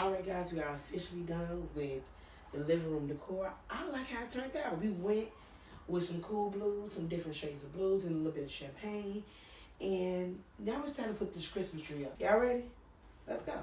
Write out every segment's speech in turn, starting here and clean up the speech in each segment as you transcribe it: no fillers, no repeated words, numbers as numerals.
Alright guys, we are officially done with the living room decor. I like how it turned out. We went with some cool blues, some different shades of blues, and a little bit of champagne. And now it's time to put this Christmas tree up. Y'all ready? Let's go.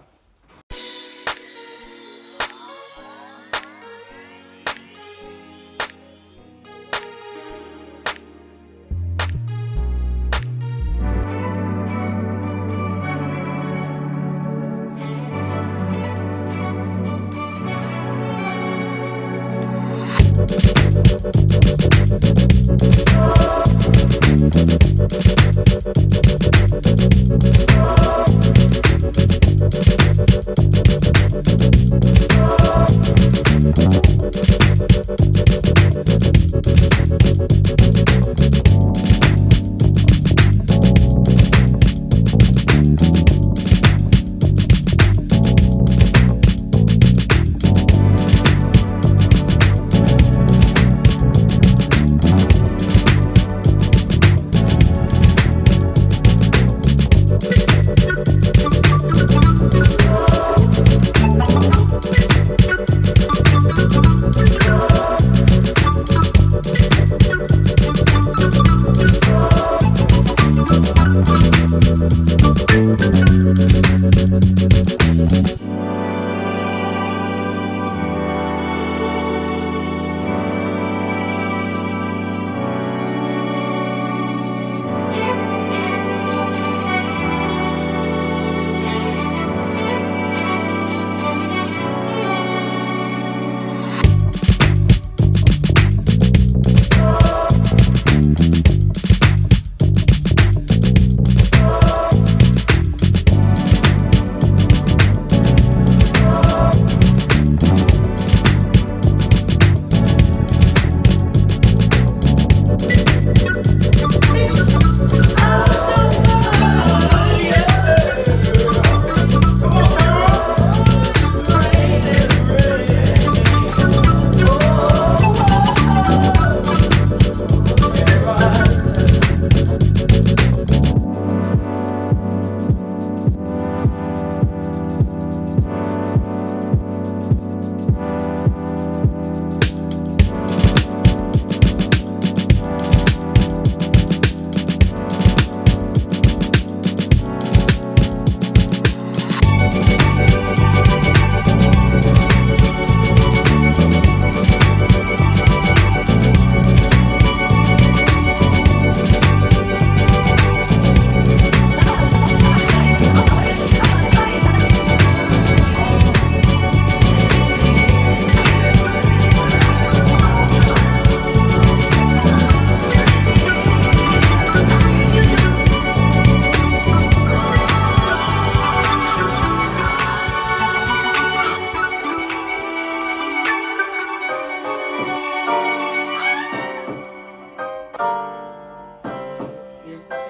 Here's the test.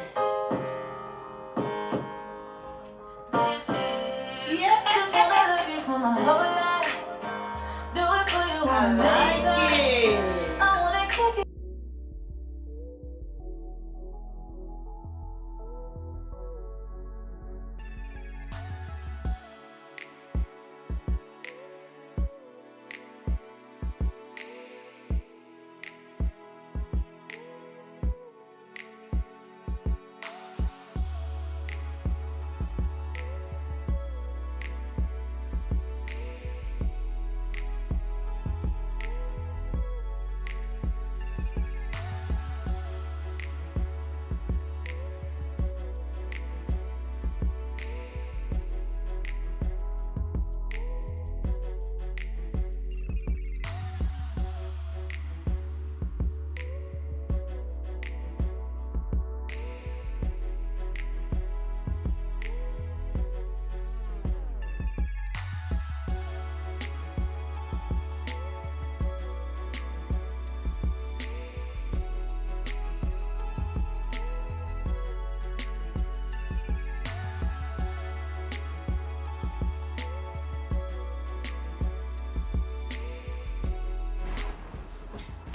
Just wanna love you for my whole life. Do it for you I one like time. it. I wanna kick it.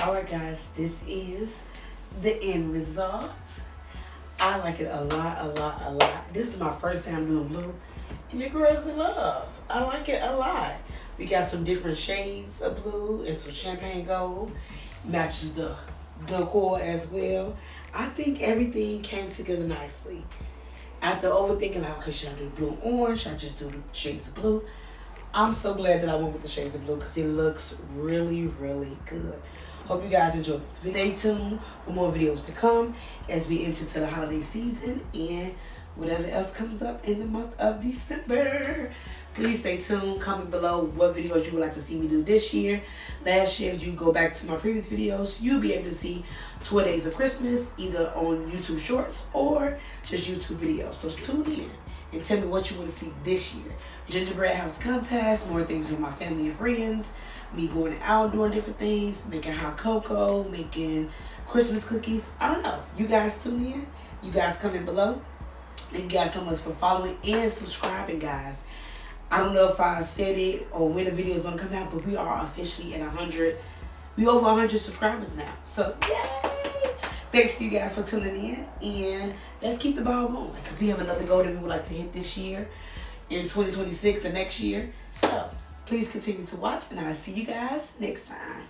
Alright guys, this is the end result. I like it a lot. This is my first time doing blue, and your girl's in love. I like it a lot. We got some different shades of blue and some champagne gold. Matches the decor as well. I think everything came together nicely. After overthinking, like, okay, should I do blue and orange? Should I just do the shades of blue? I'm so glad that I went with the shades of blue because it looks really, really good. Hope you guys enjoyed this video. Stay tuned for more videos to come as we enter to the holiday season and whatever else comes up in the month of December. Please stay tuned. Comment below what videos you would like to see me do this year. Last year, if you go back to my previous videos, you'll be able to see 12 Days of Christmas either on YouTube Shorts or just YouTube videos. So tune in and tell me what you want to see this year. Gingerbread house contest, more things with my family and friends, me going out doing different things, making hot cocoa, making Christmas cookies. I don't know. You guys tune in. You guys comment below. Thank you guys so much for following and subscribing, guys. I don't know if I said it or when the video is going to come out, but we are officially at 100. We over 100 subscribers now. So, yay! Thanks to you guys for tuning in. And let's keep the ball going because we have another goal that we would like to hit this year in 2026, the next year. So, please continue to watch and I'll see you guys next time.